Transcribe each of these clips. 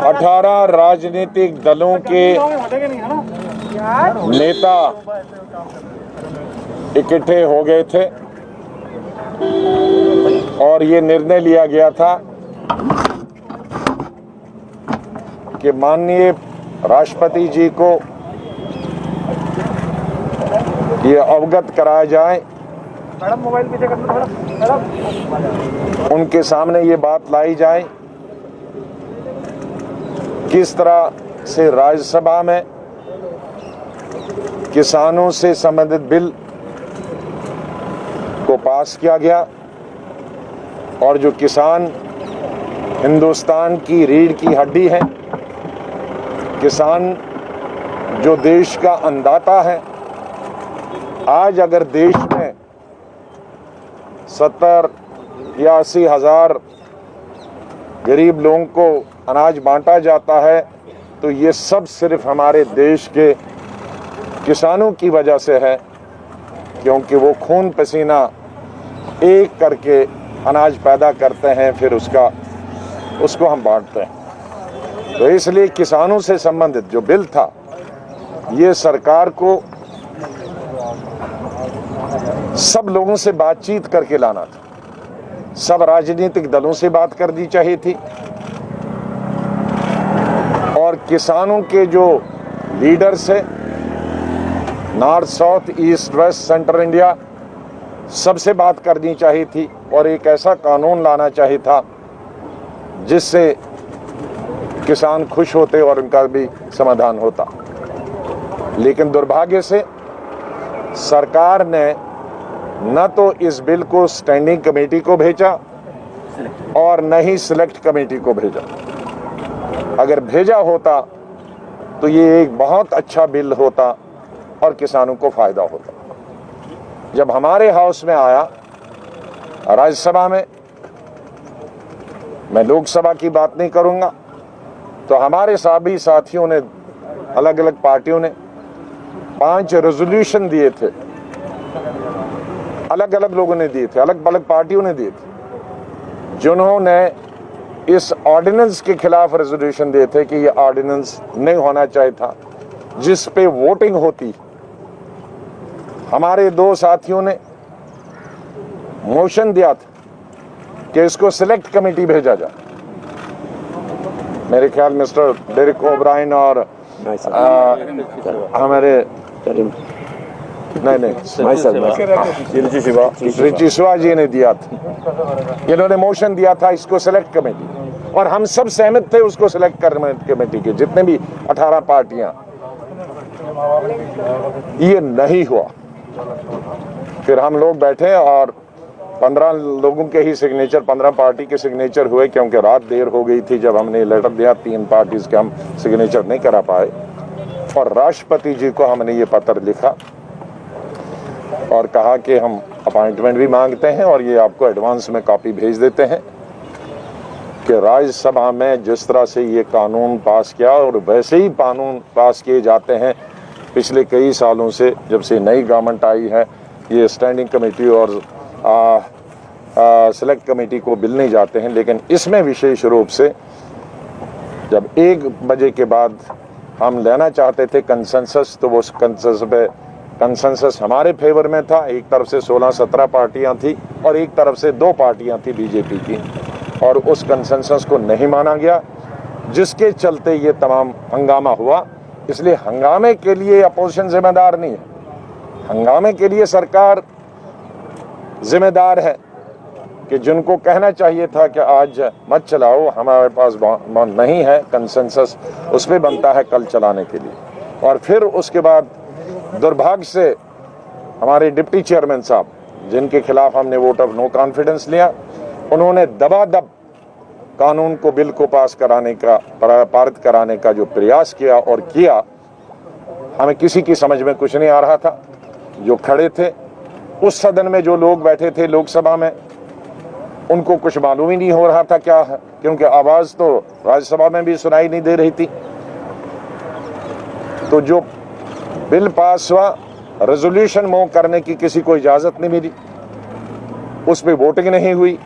18 राजनीतिक दलों के नेता इकट्ठे हो गए थे और ये निर्णय लिया गया था कि माननीय राष्ट्रपति जी को ये अवगत कराया जाए, उनके सामने ये बात लाई जाए किस तरह से राज्यसभा में किसानों से संबंधित बिल को पास किया गया और जो किसान हिंदुस्तान की रीढ़ की हड्डी है, किसान जो देश का अन्नदाता है, आज अगर देश में 70 या 80 हज़ार गरीब लोगों को अनाज बांटा जाता है तो ये सब सिर्फ हमारे देश के किसानों की वजह से है, क्योंकि वो खून पसीना एक करके अनाज पैदा करते हैं, फिर उसको हम बांटते हैं। तो इसलिए किसानों से संबंधित जो बिल था, ये सरकार को सब लोगों से बातचीत करके लाना था, सब राजनीतिक दलों से बात करनी चाहिए थी और किसानों के जो लीडर्स है, north, south, east, west, central India, सबसे बात करनी चाहिए थी और एक ऐसा कानून लाना चाहिए था जिससे किसान खुश होते और उनका भी समाधान होता। लेकिन दुर्भाग्य से सरकार ने न तो इस बिल को स्टैंडिंग कमेटी को भेजा और न ही सिलेक्ट कमेटी को भेजा। अगर भेजा होता तो ये एक बहुत अच्छा बिल होता और किसानों को फायदा होता। जब हमारे हाउस में आया, राज्यसभा में, मैं लोकसभा की बात नहीं करूंगा, तो हमारे सभी साथियों ने, अलग अलग पार्टियों ने 5 रेजोल्यूशन दिए थे, अलग अलग लोगों ने दिए थे, अलग अलग पार्टियों ने दिए थे, जिन्होंने इस ऑर्डिनेंस के खिलाफ रेजोल्यूशन दिए थे कि ये ऑर्डिनेंस नहीं होना चाहिए था, जिस पे वोटिंग होती। हमारे 2 साथियों ने मोशन दिया था कि इसको सिलेक्ट कमेटी भेजा जाए। मेरे ख्याल मिस्टर डेरिक ओब्रायन और हमारे रिची शिवा जी ने दिया था, इन्होंने मोशन दिया था इसको सिलेक्ट कमेटी, और हम सब सहमत थे उसको सिलेक्ट करने कमेटी के, जितने भी 18 पार्टियां। ये नहीं हुआ। फिर हम लोग बैठे और 15 लोगों के ही सिग्नेचर, 15 पार्टी के सिग्नेचर हुए, क्योंकि रात देर हो गई थी जब हमने लेटर दिया। 3 पार्टीज के हम सिग्नेचर नहीं करा पाए और राष्ट्रपति जी को हमने ये पत्र लिखा और कहा कि हम अपॉइंटमेंट भी मांगते हैं और ये आपको एडवांस में कॉपी भेज देते हैं कि राज्यसभा में जिस तरह से ये कानून पास किया और वैसे ही कानून पास किए जाते हैं पिछले कई सालों से, जब से नई गवर्नमेंट आई है, ये स्टैंडिंग कमेटी और सिलेक्ट कमेटी को बिल नहीं जाते हैं। लेकिन इसमें विशेष रूप से जब 1 बजे के बाद हम लेना चाहते थे कंसेंसस, तो वो कंसेंसस हमारे फेवर में था। एक तरफ से 16-17 पार्टियां थी और एक तरफ से 2 पार्टियां थी बीजेपी की, और उस कंसेंसस को नहीं माना गया, जिसके चलते ये तमाम हंगामा हुआ। इसलिए हंगामे के लिए अपोजिशन जिम्मेदार नहीं है, हंगामे के लिए सरकार जिम्मेदार है कि जिनको कहना चाहिए था कि आज मत चलाओ, हमारे पास नहीं है कंसेंसस, उसमें बनता है कल चलाने के लिए। और फिर उसके बाद दुर्भाग्य से हमारे डिप्टी चेयरमैन साहब, जिनके खिलाफ हमने वोट ऑफ नो कॉन्फिडेंस लिया, उन्होंने दबादब कानून को, बिल को पास कराने का, पारित कराने का जो प्रयास किया और किया, हमें किसी की समझ में कुछ नहीं आ रहा था। जो खड़े थे उस सदन में, जो लोग बैठे थे लोकसभा में, उनको कुछ मालूम ही नहीं हो रहा था क्या है, क्योंकि आवाज तो राज्यसभा में भी सुनाई नहीं दे रही थी। तो जो बिल पास हुआ, रेजोल्यूशन मूव करने की किसी को इजाजत नहीं मिली, उस पर वोटिंग नहीं हुई।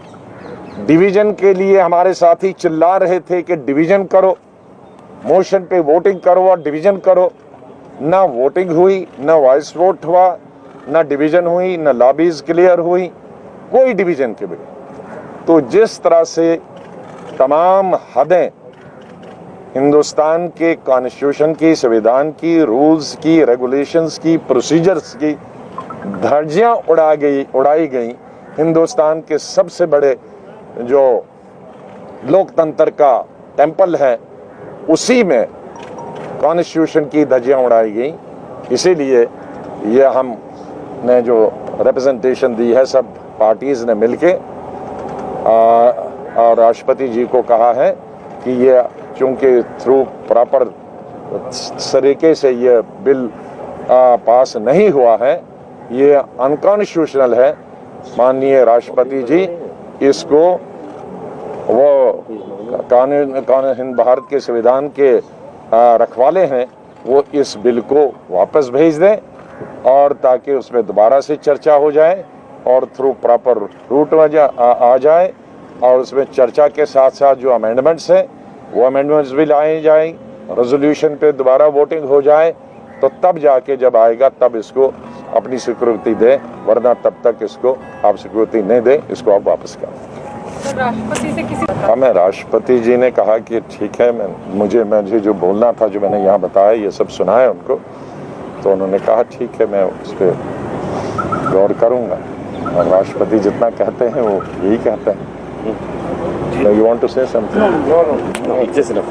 डिवीजन के लिए हमारे साथी चिल्ला रहे थे कि डिवीजन करो, मोशन पे वोटिंग करो और डिवीजन करो। ना वोटिंग हुई, ना वॉइस वोट हुआ, ना डिवीजन हुई, ना लॉबीज क्लियर हुई, कोई डिवीजन के बगैर। तो जिस तरह से तमाम हदें हिंदुस्तान के कॉन्स्टिट्यूशन की, संविधान की, रूल्स की, रेगुलेशंस की, प्रोसीजर्स की धज्जियां उड़ाई गई हिंदुस्तान के सबसे बड़े जो लोकतंत्र का टेंपल है, उसी में कॉन्स्टिट्यूशन की धज्जियां उड़ाई गई। इसीलिए ये हमने जो रिप्रेजेंटेशन दी है सब पार्टीज ने मिलके और राष्ट्रपति जी को कहा है कि ये चूंकि थ्रू प्रॉपर तरीके से ये बिल पास नहीं हुआ है, ये अनकॉन्स्टिट्यूशनल है। माननीय राष्ट्रपति जी इसको वो कानून भारत के संविधान के रखवाले हैं, वो इस बिल को वापस भेज दें और ताकि उसमें दोबारा से चर्चा हो जाए और थ्रू प्रॉपर रूट आ जाए और उसमें चर्चा के साथ साथ जो अमेंडमेंट्स हैं वो अमेंडमेंट्स भी लाए जाए, रेजोल्यूशन पे दोबारा वोटिंग हो जाए, तो तब जाके जब आएगा तब इसको अपनी स्वीकृति दे, वरना तब तक इसको आप स्वीकृति नहीं दे, इसको आप वापस करें। राष्ट्रपति से किसी हमें राष्ट्रपति जी ने कहा कि ठीक है, मुझे जो बोलना था, जो मैंने यहाँ बताया, ये सब सुनाया उनको, तो उन्होंने कहा ठीक है, मैं उस पर गौर करूँगा। और राष्ट्रपति जितना कहते हैं वो यही कहते हैं। You want to say something? No, just enough.